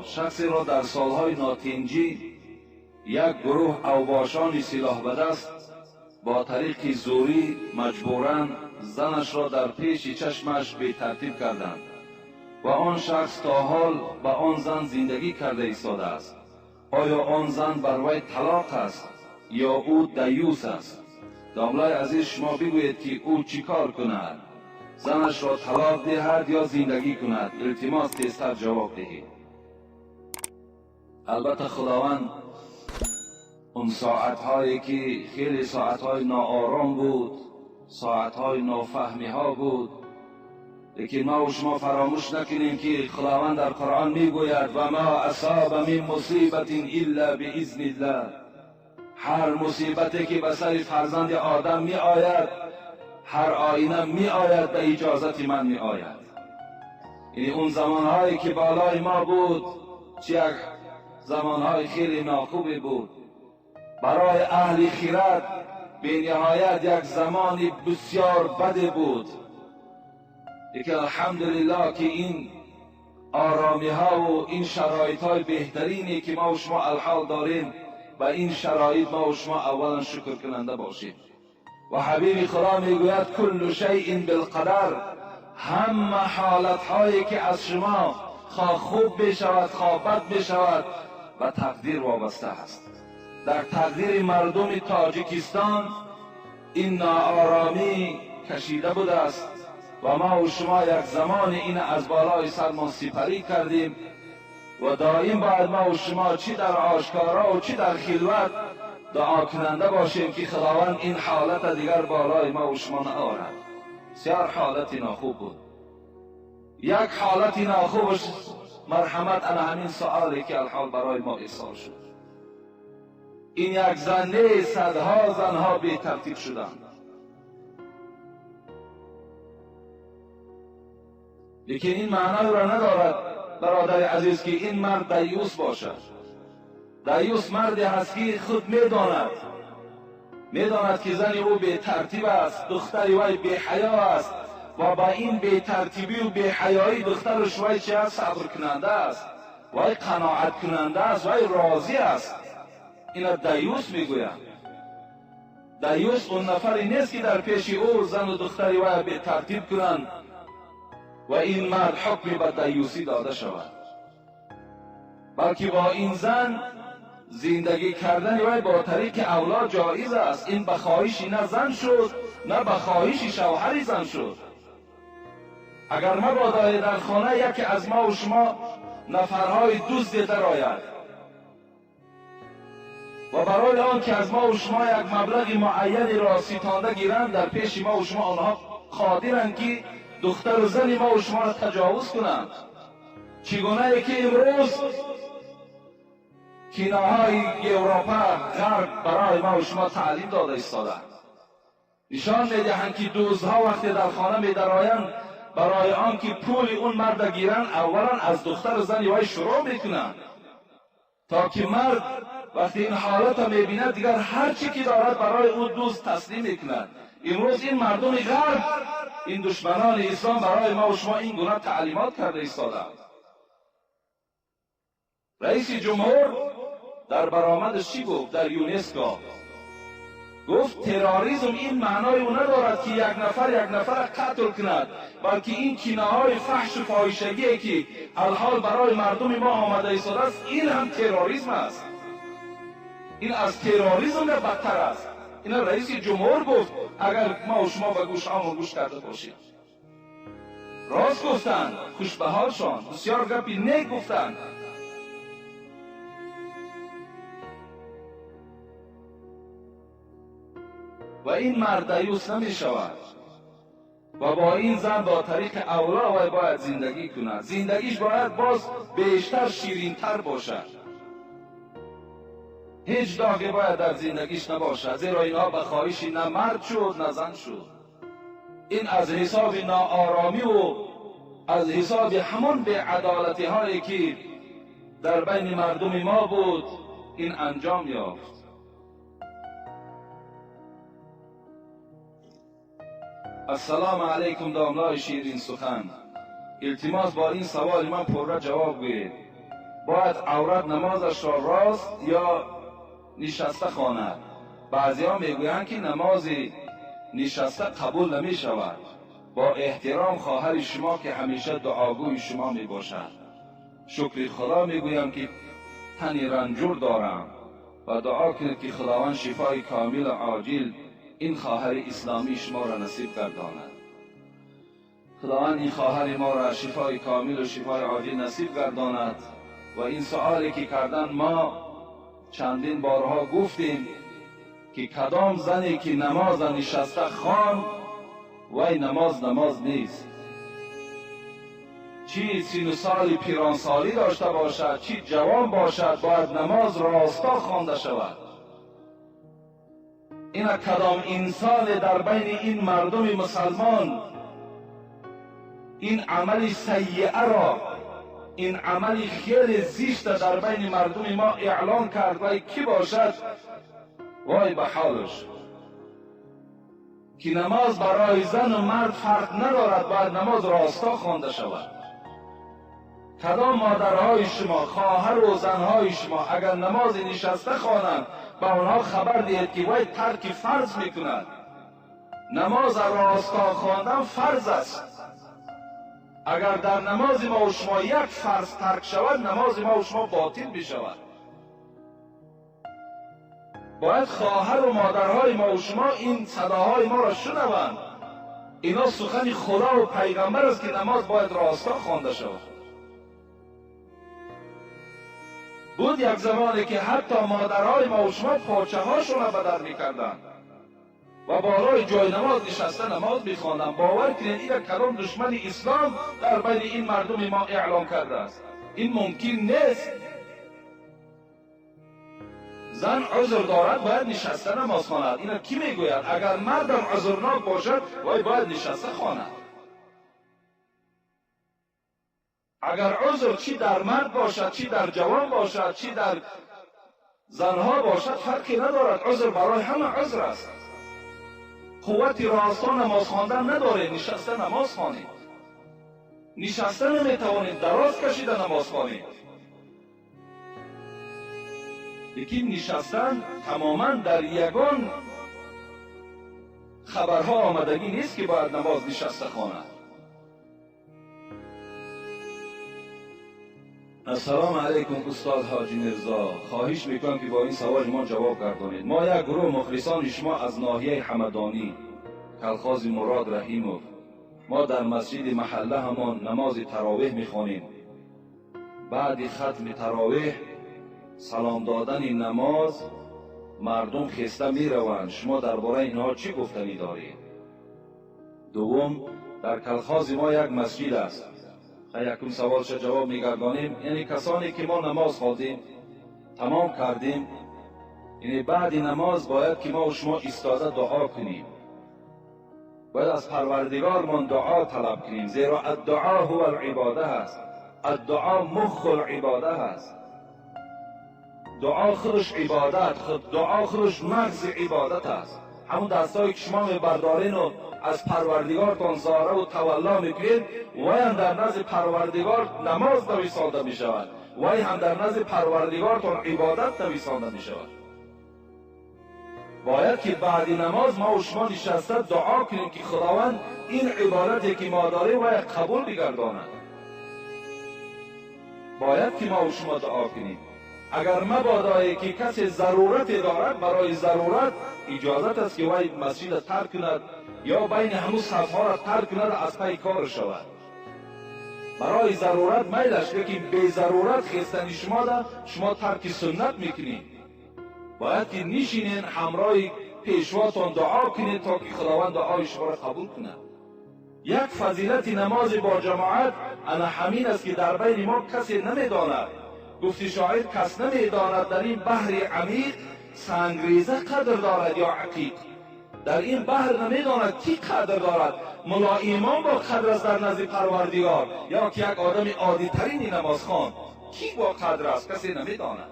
شخصی را در سالهای ناتنجی یک گروه اوباشان سلاح به دست با طریق زوری مجبوراً زنش را در پیش چشمش به ترتیب کردند و آن شخص تا حال با آن زن زندگی کرده ایستاده است. آیا آن زن بر وی طلاق است یا او دیوس است؟ داملای عزیز، شما بگویید که او چی کار کند؟ زنش را طلاق دهد یا زندگی کند؟ التماس تیزتر جواب دهید. البته خداوند اون ساعتهایی که خیلی ساعتهای ناآرام بود، ساعتهای نافهمی ها بود، لیکن ما و شما فراموش نکنیم که خداوند در قرآن میگوید و ما اصاب من مصیبت الا باذن الله. هر مصیبتی که به سر فرزند آدم می آید، هر آینه می آید، به اجازت من می آید. یعنی اون زمانهایی که بالای ما بود چه یک زمانهای خیلی ناخوبی بود. برای اهل خرد به نهایت یک زمانی بسیار بد بود، لیکن الحمدلله که این آرامی ها و این شرایط های بهترینی که ما و شما الحال داریم، و این شرایط ما و شما اولا شکر کننده باشیم. و حبیب خدا میگوید کل شیء بالقدر. همه حالت هایی که از شما خواه خوب بشود خواه بد بشود و تقدیر وابسته است. در تقدیر مردم تاجیکستان این ناآرامی کشیده بوده است و ما و شما یک زمان این از بالای سرمان سپری کردیم و دائم باید ما و شما چی در آشکارا و چی در خلوت دعا کننده باشیم که خداوند این حالت دیگر بالای ما و شما نآورد. بسیار حالت ناخوب بود. یک حالت ناخوبش مرحمت انا همین سؤالی که الحال برای ما ایصال شد. این یک زنده، صدها زنها بی ترتیب شدند. لیکن این معنی را ندارد برادر عزیز که این مرد دیوس باشد. دیوس مردی هست که خود میداند که زن او بی ترتیب است، دختر وی بی حیا است و با این بی ترتیبی و بی حیایی دخترش وی چه است؟ صبر کننده است، وی قناعت کننده است، وی راضی است. اینا دیوس میگویند. دیوس اون نفری نیست که در پیش او زن و دختر وی بی ترتیب کنند و این مرد حکمی به دیوسی داده شود، بلکه با این زن زندگی کردن وی با طریق اولاد جایز است. این به خواهش نه زن شد نه به خواهش شوهر زن شد. اگر مبادا در خانه یکی از ما و شما نفرهای دزد درآید و برای آن که از ما و شما یک مبلغ معینی را ستانده گیرند، در پیش ما و شما آنها قادرند که دختر و زن ما و شما را تجاوز کنند. چگونه که امروز کیناهای اروپا غرب برای ما و شما تعلیم داده ایستاده، نشان میدهند که دزدها وقتی در خانه میدرآیند برای آن که پول اون مرد گیرند، اولا از دختر و زن وی شروع میکنند تا که مرد وقتی این حالت را میبیند دیگر هر چی که دارد برای او دزد تسلیم میکند. امروز این مردم غرب، این دشمنان اسلام برای ما و شما این گونه تعلیمات کرده ایستاده. رئیس جمهور در برآمدش چی گفت؟ در یونسکو گفت تروریسم این معنای او ندارد که یک نفر قتل کند، بلکه این کینه‌های فحش و فاحشگی که الحال برای مردم ما آمده ایستاده است، این هم تروریسم است. این از تروریسم بدتر است. این رئیس جمهور گفت. اگر ما و شما به گوش گوش کرده باشیم، راست گفتند، خوش به حالشان، بسیار گپی نیک گفتند. و این مرد دیوس نمی شود و با این زن با طریق اولا و باید زندگی کند. زندگیش باید باز بیشتر شیرینتر باشد. هیچ داغی باید در زندگیش نباشد، زیرا اینها به خواهش نه مرد شد نه زن شد. این از حساب ناآرامی و از حساب همون بی‌عدالتی هایی که در بین مردم ما بود این انجام یافت. السلام علیکم داملای شیرین سخن. التماس با این سوال من پرره جواب گوید. باید عورت نمازش را راست یا نشسته خواند. بعضی‌ها میگویند که نماز نشسته قبول نمی شود. با احترام خواهر شما که همیشه دعاگوی شما می باشد، شکر خدا میگویم که تنی رنجور دارم و دعا کنید که خداوند شفای کامل و عاجل این خواهر اسلامی شما را نصیب گرداند. خداوند این خواهر ما را شفای کامل و شفای عاجل نصیب گرداند. و این سؤالی که کردن، ما چندین بارها گفتیم که کدام زنی که نماز نشسته خواند وای نماز نیست. چی سین و سال پیرانسالی داشته باشد، چی جوان باشد، باید نماز راستا خوانده شود. این کدام انسان در بین این مردم مسلمان این عمل سیئه را، این عمل خیلی زشت در بین مردم ما اعلان کرد، وای کی باشد؟ وای به حالش که نماز برای زن و مرد فرق ندارد، باید نماز راستا خوانده شود. کدام مادرهای شما، خواهر و زنهای شما اگر نماز نشسته خوانند به آنها خبر دهید که وای ترک فرض میکند. نماز راستا خواندن فرض است. اگر در نماز ما و شما یک فرض ترک شود، نماز ما و شما باطل بشود. باید خواهر و مادرهای ما و شما این صداهای ما را شنوند. اینا سخن خدا و پیغمبر است که نماز باید راستا خوانده شود. بود یک زمانی که حتی مادرهای ما و شما پاچه هاشون را بدر میکردند و بالای جای نماز نشسته نماز میخواندند. باور کنید این کدام دشمن اسلام در بین این مردم ما اعلام کرده است؟ این ممکن نیست. زن عذر دارد باید نشسته نماز خواند. اینا کی میگوید؟ اگر مردم عذرناک باشد وای باید نشسته خواند. اگر عذر چی در مرد باشد، چی در جوان باشد، چی در زنها باشد فرقی ندارد. عذر برای همه عذر است. قوت راستا نماز خواندن نداره، نشسته نماز خوانید. نشسته نمیتوانید، دراز کشیده نماز خوانید. لیکن نشستن تماما در یگان خبرها آمدگی نیست که باید نماز نشسته خواند. السلام علیکم استاد حاجی مرزا، خواهش میکنم که با این سوال ما جواب گردانید. ما یک گروه مخلصان شما از ناحیه حمدانی، کلخاز مراد رحیموف، ما در مسجد محله همان نماز تراویح میخوانیم. بعد ختم تراویح سلام دادن نماز مردم خسته میروند. شما درباره اینها چی گفتنی دارید؟ دوم، در کلخاز ما یک مسجد است. یکم سوالش جواب میگردانیم. یعنی کسانی که ما نماز خواندیم تمام کردیم، یعنی بعد نماز باید که ما و شما ایستاده دعا کنیم. باید از پروردگارمان دعا طلب کنیم، زیرا الدعا هو العباده است. الدعا مخ العباده است. دعا خودش عبادت، دعا خودش مغز عبادت است. همون دستایی که شما میبردارین و از پروردگارتان زاره و تولا میکنید، وای هم در نزد پروردگار نماز نویسانده میشود، وای هم در نزد پروردگارتان عبادت نویسانده میشود. باید که بعد نماز ما و شما نشسته دعا کنیم که خداوند این عبادتی که ما داریم وای قبول بگرداند. باید که ما و شما دعا کنیم. اگر مبادایی که کسی ضرورت دارد، برای ضرورت اجازت است که وای مسجد ترک کند یا بین همون صفها را ترک کند، از پای کار شود. برای ضرورت میلش، لیکن بی ضرورت خستنی شما دا شما ترک سنت میکنید. باید که نشینین همراه پیشواتون دعا کنید تا که خداوند دعای شما را قبول کند. یک فضیلت نماز با جماعت انا همین است که در بین ما کسی نمیداند. گفتی شاعر کس نمیداند در این بحر عمیق سنگریزه قدر دارد یا عقیق. در این بحر نمیداند کی قدر دارد، ملا امام با قدر است در نزد پروردگار یا که یک آدم عادی ترین نمازخوان، کی با قدر است کسی نمیداند.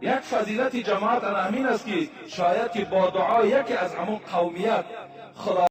یک فضیلت جماعت همین است که شاید که با دعا یکی از همون قومیت خدا